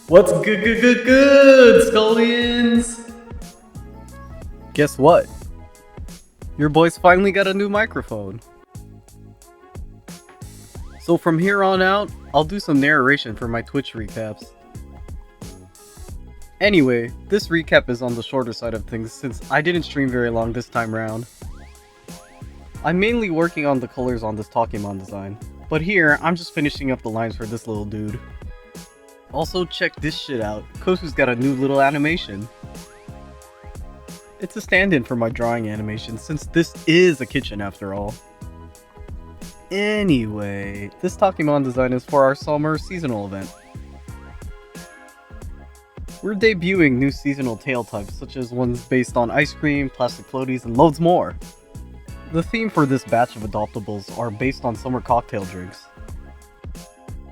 What's good, Scullions? Guess what? Your boy's finally got a new microphone. So from here on out, I'll do some narration for my Twitch recaps. Anyway, this recap is on the shorter side of things since I didn't stream very long this time round. I'm mainly working on the colors on this Takemon design, but here I'm just finishing up the lines for this little dude. Also check this shit out, KOSSU's got a new little animation. It's a stand-in for my drawing animation since this is a kitchen after all. Anyway, this Takemon design is for our summer seasonal event. We're debuting new seasonal tail types such as ones based on ice cream, plastic floaties, and loads more. The theme for this batch of adoptables are based on summer cocktail drinks.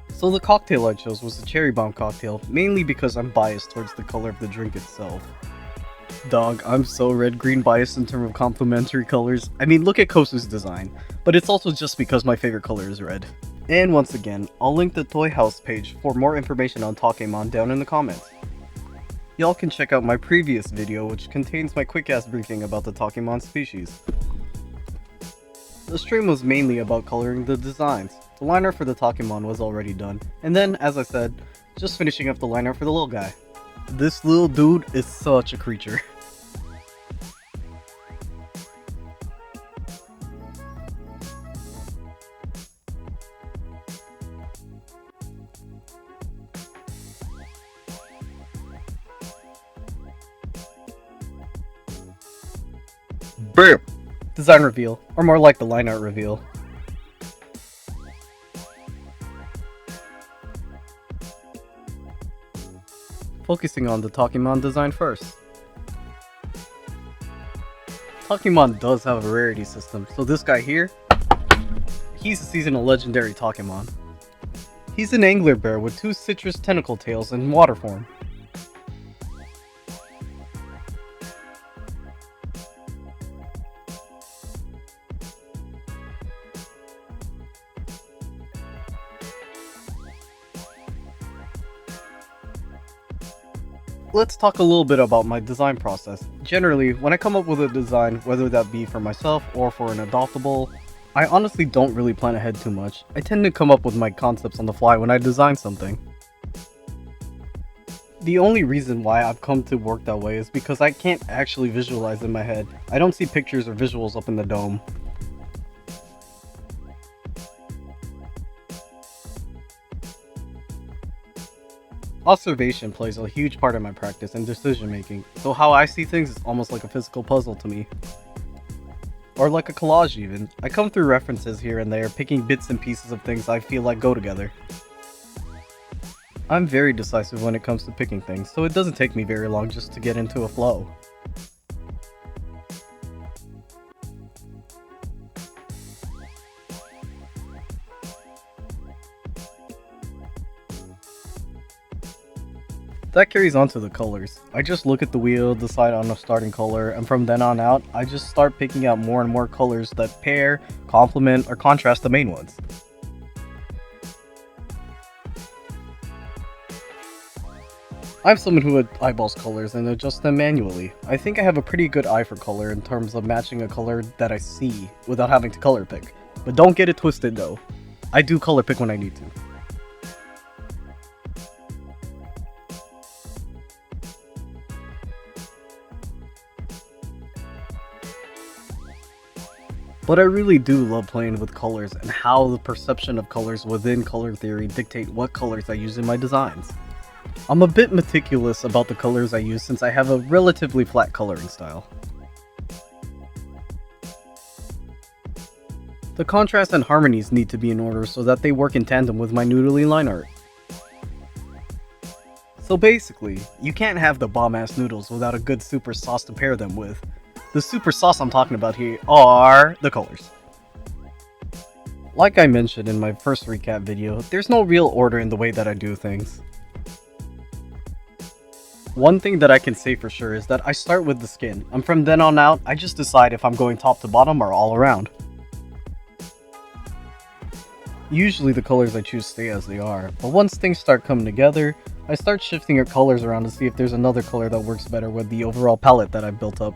So the cocktail I chose was a cherry bomb cocktail, mainly because I'm biased towards the color of the drink itself. Dog, I'm so red-green biased in terms of complementary colors. I mean, look at KOSSU's design, but it's also just because my favorite color is red. And once again, I'll link the Toy House page for more information on Takemon down in the comments. Y'all can check out my previous video which contains my quick-ass briefing about the Takemon species. The stream was mainly about coloring the designs. The line art for the Takemon was already done, and then, as I said, just finishing up the line art for the little guy. This little dude is such a creature. BAM! Design reveal, or more like the line art reveal. Focusing on the Takemon design first. Takemon does have a rarity system, so this guy here, he's a seasonal legendary Takemon. He's an angler bear with 2 citrus tentacle tails in water form. Let's talk a little bit about my design process. Generally, when I come up with a design, whether that be for myself or for an adoptable, I honestly don't really plan ahead too much. I tend to come up with my concepts on the fly when I design something. The only reason why I've come to work that way is because I can't actually visualize in my head. I don't see pictures or visuals up in the dome. Observation plays a huge part in my practice and decision making, so how I see things is almost like a physical puzzle to me. Or like a collage even. I come through references here and there, picking bits and pieces of things I feel like go together. I'm very decisive when it comes to picking things, so it doesn't take me very long just to get into a flow. That carries on to the colors. I just look at the wheel, decide on a starting color, and from then on out, I just start picking out more and more colors that pair, complement, or contrast the main ones. I'm someone who eyeballs colors and adjusts them manually. I think I have a pretty good eye for color in terms of matching a color that I see without having to color pick. But don't get it twisted though. I do color pick when I need to. But I really do love playing with colors and how the perception of colors within color theory dictate what colors I use in my designs. I'm a bit meticulous about the colors I use since I have a relatively flat coloring style. The contrast and harmonies need to be in order so that they work in tandem with my noodly line art. So basically, you can't have the bomb-ass noodles without a good super sauce to pair them with. The super sauce I'm talking about here are the colors. Like I mentioned in my first recap video, there's no real order in the way that I do things. One thing that I can say for sure is that I start with the skin, and from then on out, I just decide if I'm going top to bottom or all around. Usually the colors I choose stay as they are, but once things start coming together, I start shifting your colors around to see if there's another color that works better with the overall palette that I've built up.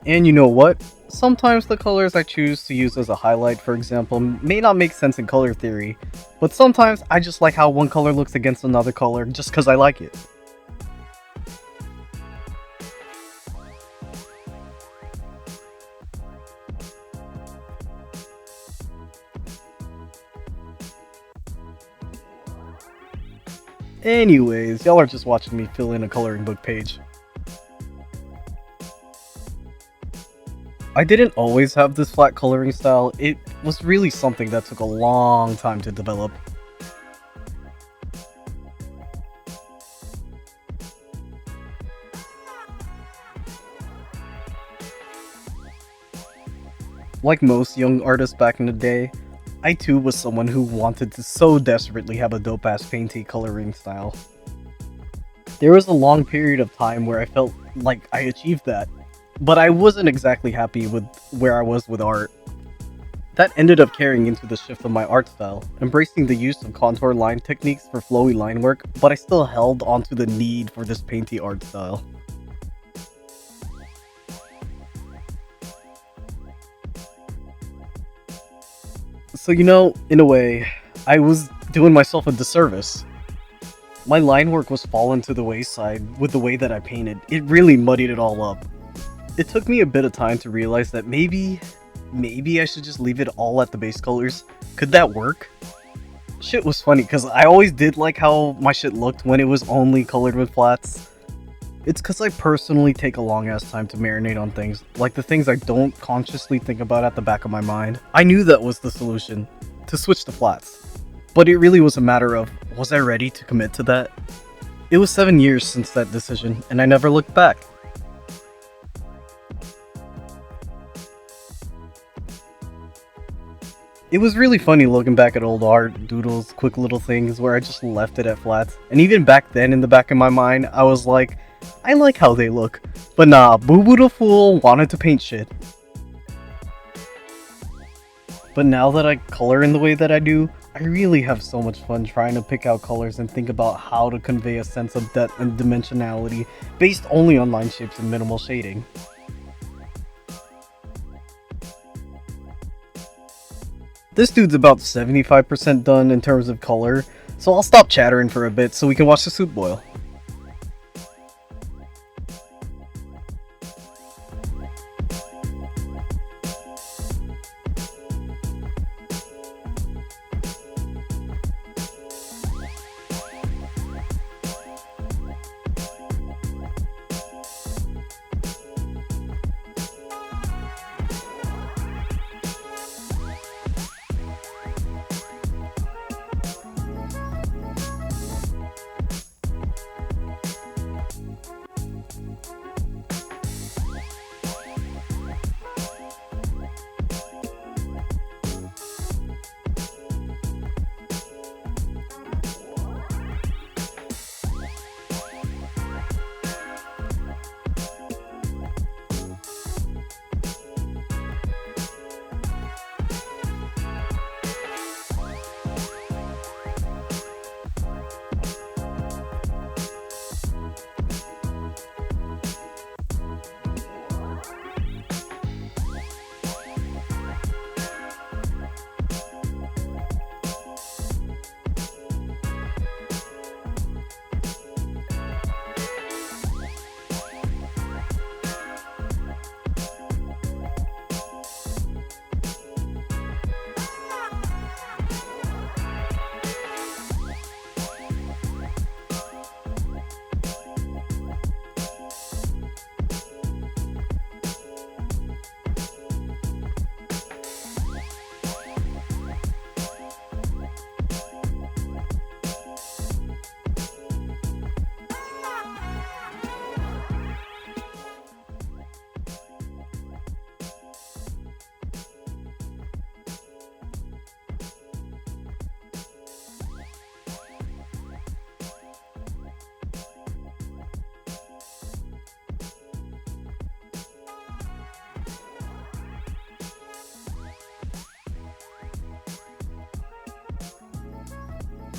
And you know what? Sometimes the colors I choose to use as a highlight, for example, may not make sense in color theory, but sometimes I just like how one color looks against another color just because I like it. Anyways, y'all are just watching me fill in a coloring book page. I didn't always have this flat coloring style, it was really something that took a long time to develop. Like most young artists back in the day, I too was someone who wanted to so desperately have a dope-ass painty coloring style. There was a long period of time where I felt like I achieved that, but I wasn't exactly happy with where I was with art. That ended up carrying into the shift of my art style, embracing the use of contour line techniques for flowy line work, but I still held onto the need for this painty art style. So in a way, I was doing myself a disservice. My line work was fallen to the wayside with the way that I painted. It really muddied it all up. It took me a bit of time to realize that maybe I should just leave it all at the base colors. Could that work? Shit was funny because I always did like how my shit looked when it was only colored with flats. It's because I personally take a long ass time to marinate on things, like the things I don't consciously think about at the back of my mind. I knew that was the solution, to switch to flats. But it really was a matter of, was I ready to commit to that? It was 7 years since that decision, and I never looked back. It was really funny looking back at old art, doodles, quick little things where I just left it at flats. And even back then in the back of my mind, I was like, I like how they look. But nah, Boo Boo the Fool wanted to paint shit. But now that I color in the way that I do, I really have so much fun trying to pick out colors and think about how to convey a sense of depth and dimensionality based only on line shapes and minimal shading. This dude's about 75% done in terms of color, so I'll stop chattering for a bit so we can watch the soup boil.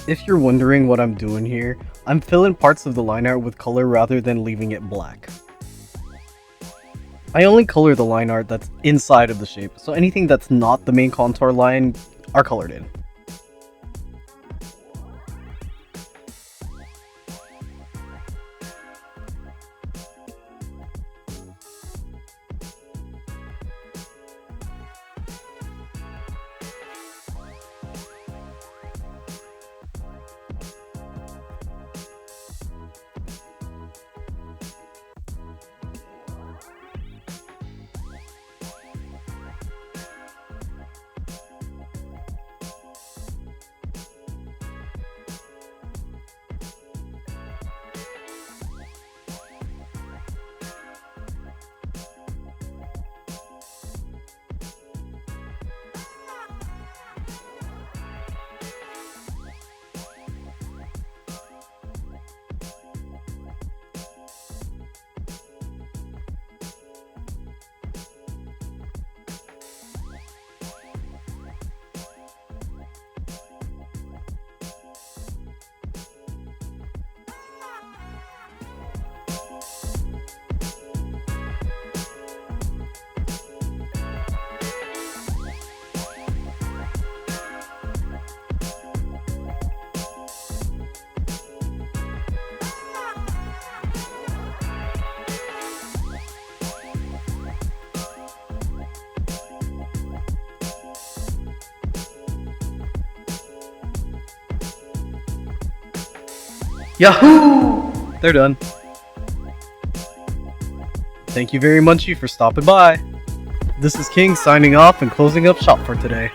If you're wondering what I'm doing here, I'm filling parts of the line art with color rather than leaving it black. I only color the line art that's inside of the shape, so anything that's not the main contour line are colored in. Yahoo! They're done. Thank you very much for stopping by. This is King signing off and closing up shop for today.